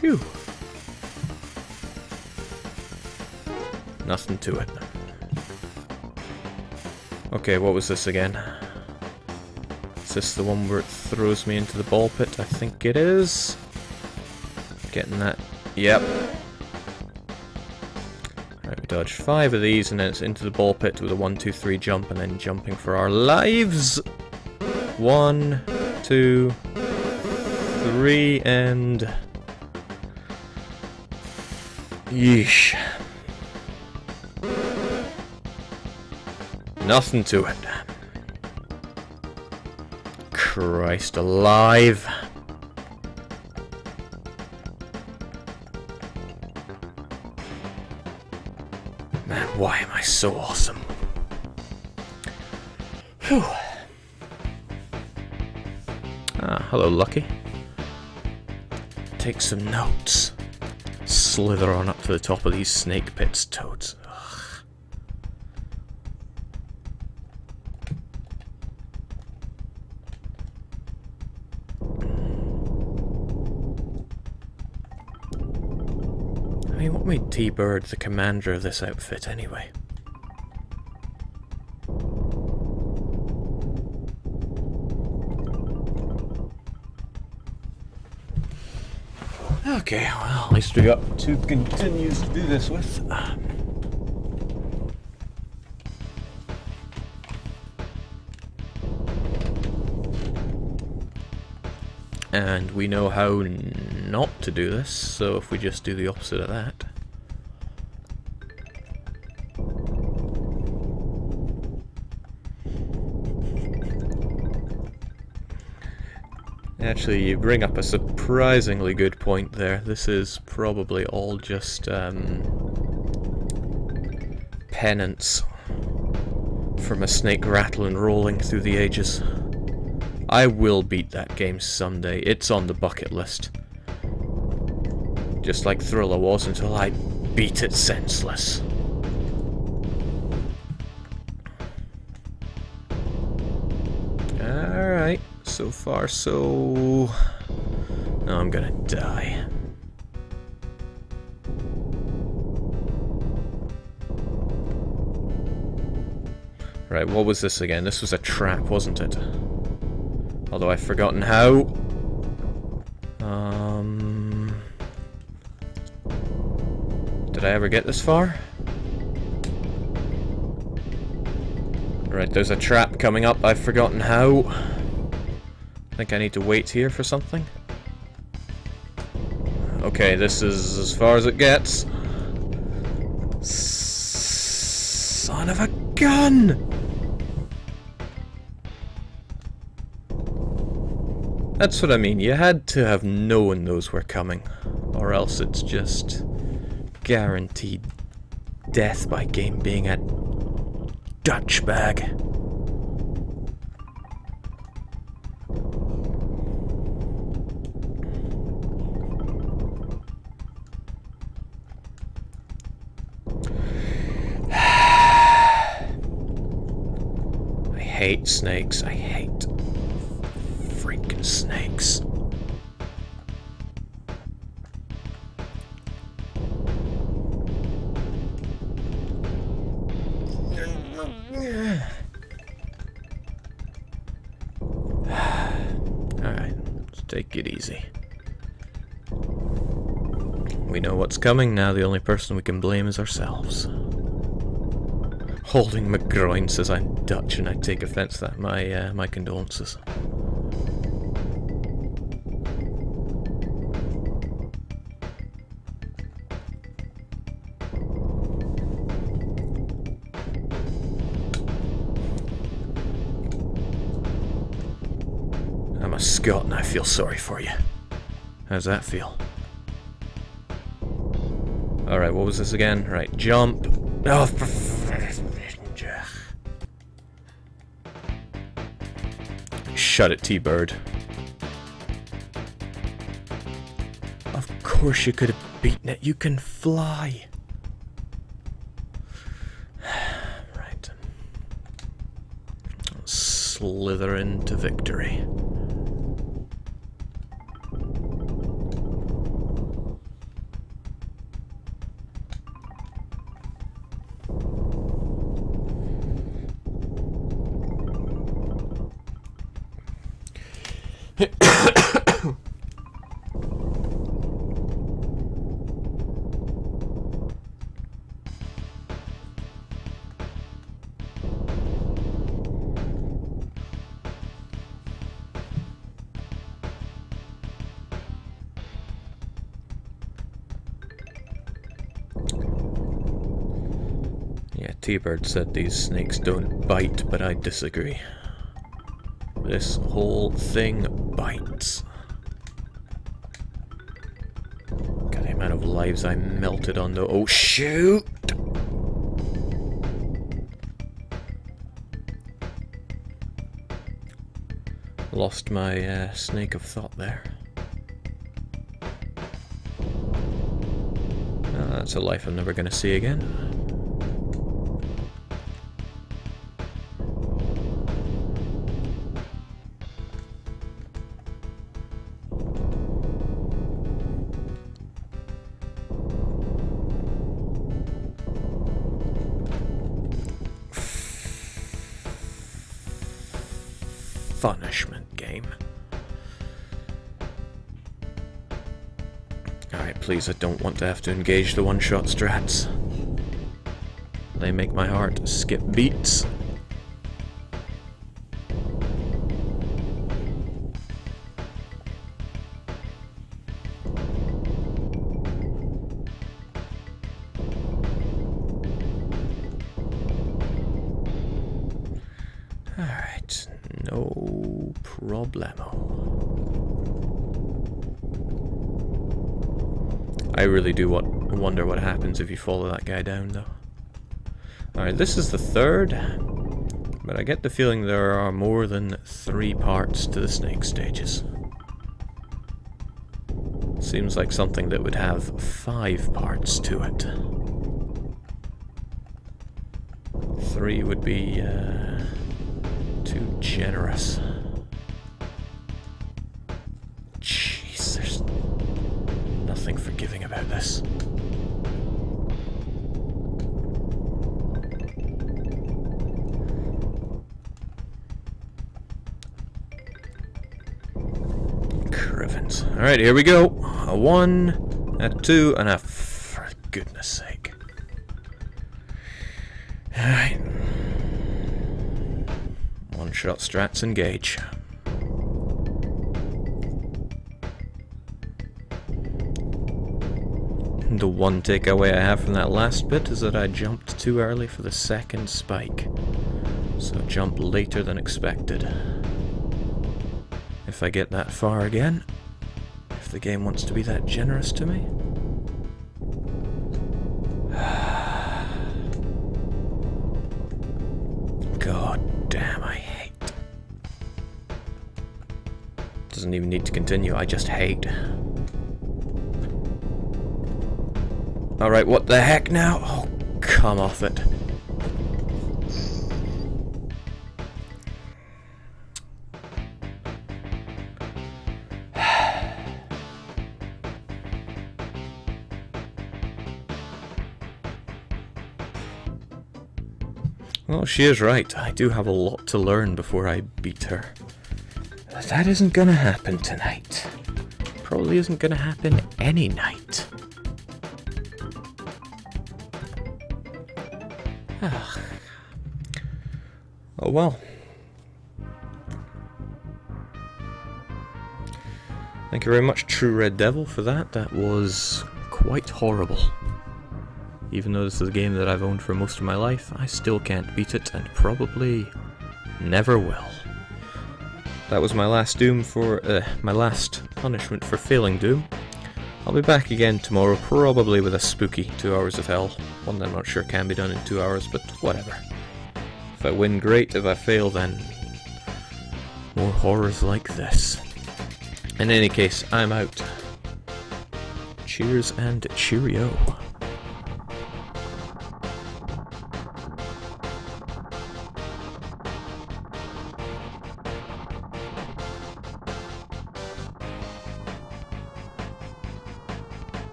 Phew. Nothing to it. Okay, what was this again? Is this the one where it throws me into the ball pit? I think it is. Getting that. Yep. Right, we dodge 5 of these and then it's into the ball pit with a 1, 2, 3 jump and then jumping for our lives. 1, 2, 3 and... yeesh. Nothing to it. Christ alive. Man, why am I so awesome? Whew. Ah, hello, Lucky. Take some notes. Slither on up to the top of these snake pits, Toads. Ugh. I mean, what made T-Bird the commander of this outfit, anyway? Okay, well, at least we got 2 continues to do this with. And we know how not to do this, so if we just do the opposite of that. Actually, you bring up a surprisingly good point there. This is probably all just penance from a snake rattling rolling through the ages. I will beat that game someday. It's on the bucket list. Just like Thriller was until I beat it senseless. Alright. So far, so... No, I'm gonna die. Right, what was this again? This was a trap, wasn't it? Although I've forgotten how. Did I ever get this far? Right, there's a trap coming up. I've forgotten how. I think I need to wait here for something. Okay, this is as far as it gets. Son of a gun! That's what I mean. You had to have known those were coming. Or else it's just guaranteed death by game being a Dutch bag. I hate snakes. I hate freaking snakes. Alright, let's take it easy. We know what's coming now. The only person we can blame is ourselves. Holding my groin says I'm Dutch and I take offence to that. My condolences. I'm a Scot and I feel sorry for you. How's that feel? Alright, what was this again? Right, jump. Oh, shut it, T-Bird. Of course you could have beaten it. You can fly. Right. Slither into victory. Yeah, T-Bird said these snakes don't bite, but I disagree. This whole thing bites. God, the amount of lives I melted on the— oh shoot! Lost my snake of thought there. That's a life I'm never gonna see again. Punishment game. Alright, please, I don't want to have to engage the one-shot strats. They make my heart skip beats. Alright, no problemo. I really do wonder what happens if you follow that guy down, though. Alright, this is the third, but I get the feeling there are more than 3 parts to the snake stages. Seems like something that would have 5 parts to it. 3 would be too generous. Jeez, there's nothing forgiving about this. Crivens. Alright, here we go. A 1, a 2, and a— for goodness sake. Alright. One-shot strats engage. The one takeaway I have from that last bit is that I jumped too early for the second spike. So jump later than expected. If I get that far again, if the game wants to be that generous to me. God damn, I hate. Doesn't even need to continue, I just hate. Alright, what the heck now? Oh, come off it. Well, she is right. I do have a lot to learn before I beat her. But that isn't gonna happen tonight. Probably isn't gonna happen any night. Ugh. Oh well. Thank you very much, True Red Devil, for that. That was quite horrible. Even though this is a game that I've owned for most of my life, I still can't beat it, and probably never will. That was my last Doom for, my last punishment for failing Doom. I'll be back again tomorrow, probably with a spooky 2 hours of hell. One that I'm not sure can be done in 2 hours, but whatever. If I win, great. If I fail, then more horrors like this. In any case, I'm out. Cheers and cheerio.